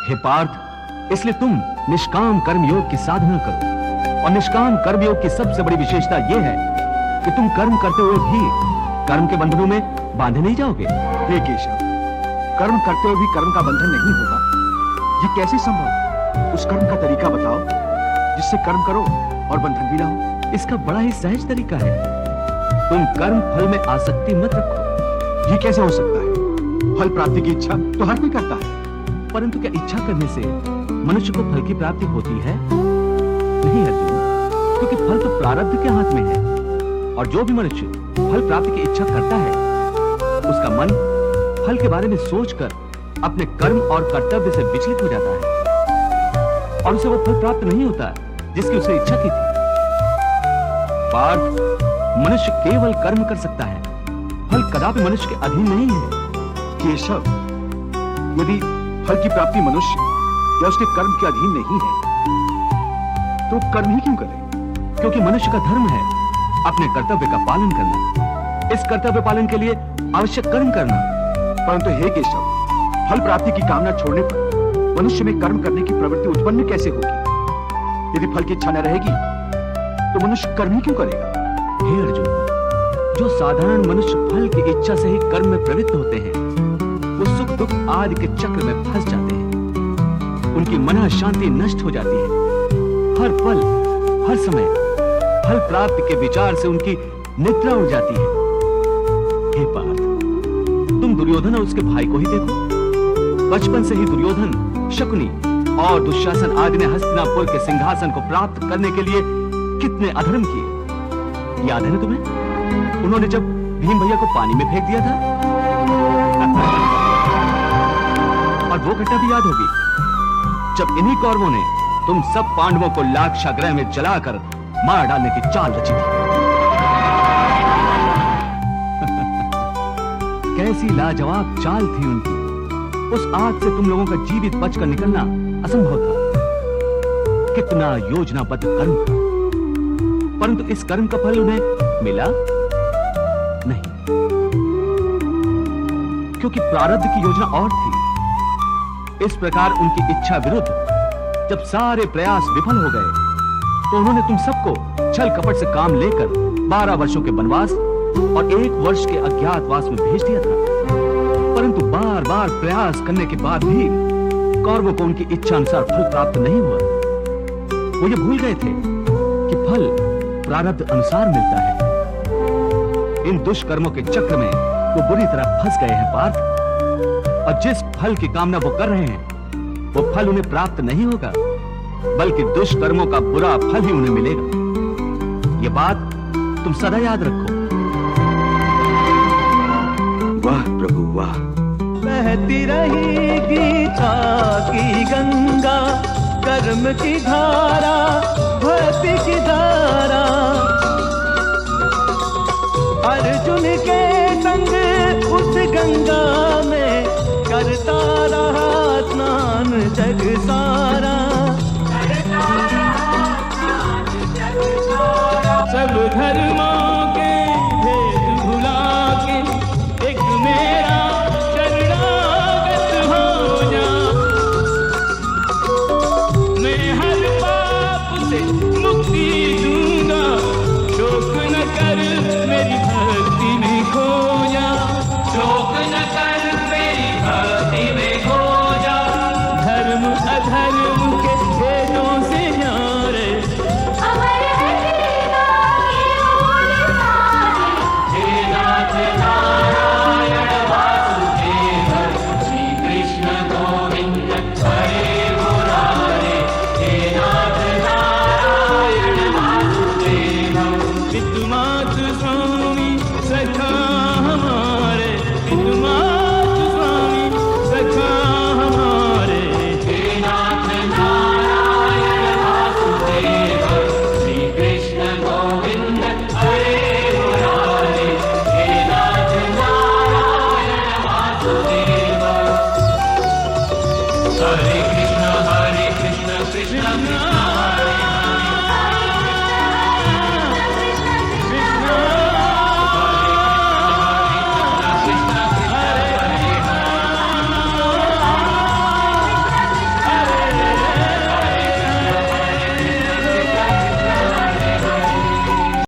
हे पार्थ, इसलिए तुम निष्काम कर्मयोग की साधना करो। और निष्काम कर्मयोग की सबसे बड़ी विशेषता यह है कि तुम कर्म करते हुए भी कर्म के बंधनों में बांधे नहीं जाओगे। हे केशव, कर्म करते हुए भी कर्म का बंधन नहीं होगा, ये कैसे संभव? उस कर्म का तरीका बताओ जिससे कर्म करो और बंधन भी ना हो। इसका बड़ा ही सहज तरीका है। तुम कर्म फल में आसक्ति मत रखो। ये कैसे हो सकता है? फल प्राप्ति की इच्छा तो हर कोई करता है। परंतु क्या इच्छा करने से मनुष्य को फल की प्राप्ति होती है? नहीं अर्जुन, क्योंकि फल तो प्रारब्ध के हाथ में है। और जो भी मनुष्य फल प्राप्ति की इच्छा करता है, उसका मन फल के बारे में सोचकर अपने कर्म और कर्तव्य से विचलित हो जाता है और उसे वो फल प्राप्त नहीं होता जिसकी उसने इच्छा की थी। पार्थ, मनुष्य केवल कर्म कर सकता है, फल कदापि मनुष्य के अधीन नहीं है। केशव, यदि फल की प्राप्ति मनुष्य या उसके कर्म के अधीन नहीं है, तो कर्म ही क्यों करे? क्योंकि मनुष्य का धर्म है अपने कर्तव्य का पालन करना, इस कर्तव्य पालन के लिए आवश्यक कर्म करना। परंतु हे केशव, फल प्राप्ति की कामना छोड़ने पर मनुष्य में कर्म करने की प्रवृत्ति उत्पन्न कैसे होगी? यदि फल की इच्छा न रहेगी तो मनुष्य कर्म ही क्यों करेगा? हे अर्जुन, जो साधारण मनुष्य फल की इच्छा से ही कर्म में प्रवृत्त होते हैं, वो सुख दुख आदि के चक्र में फंस जाते हैं। उनकी मन शांति नष्ट हो जाती है। हर पल हर समय फल प्राप्ति के विचार से उनकी निद्रा उड़ जाती है। हे पार्थ, तुम दुर्योधन और उसके भाई को ही देखो। बचपन से ही दुर्योधन, शकुनी और दुशासन आदि ने हस्तिनापुर के सिंहासन को प्राप्त करने के लिए कितने अधर्म किए, याद है ना तुम्हें? उन्होंने जब भीम भैया को पानी में फेंक दिया था, और वो घटना भी याद होगी जब इन्हीं कौरवों ने तुम सब पांडवों को लाक्षागृह में जलाकर मार डालने की चाल रची थी। कैसी लाजवाब चाल थी उनकी। उस आग से तुम लोगों का जीवित बचकर निकलना असंभव था। कितना योजनाबद्ध कर्म था, परंतु इस कर्म का फल उन्हें मिला नहीं, क्योंकि प्रारब्ध की योजना और थी। इस प्रकार उनकी इच्छा विरुद्ध जब सारे प्रयास विफल हो गए, तो उन्होंने तुम सबको छल कपट से काम लेकर 12 वर्षों के वनवास और 1 वर्ष के अज्ञातवास में भेज दिया था। परंतु बार बार प्रयास करने के बाद भी कौरवों को उनकी इच्छा अनुसार फल प्राप्त नहीं हुआ। वो ये भूल गए थे कि फल प्रारब्ध अनुसार मिलता है। इन दुष्कर्मों के चक्र में वो बुरी तरह फंस गए हैं पार्थ। और जिस फल की कामना वो कर रहे हैं, वो फल उन्हें प्राप्त नहीं होगा, बल्कि दुष्कर्मों का बुरा फल ही उन्हें मिलेगा। ये बात तुम सदा याद रखो। वाह प्रभु वाह। बहती रहेगी की गंगा, कर्म की धारा, भक्ति की धारा। अर्जुन के संग उस गंगा में करता रहा स्नान जग सारा। सब धर्मों के भेद भुला के एक मेरा शरणागत हो जा। मैं हर पाप से मुक्ति दूंगा, शोक न कर मेरी भक्ति में खो जा। शोक न कर मेरी भक्ति में खो जा। धर्म अधर्म के भेदों से न्यारे Hare Krishna, Krishna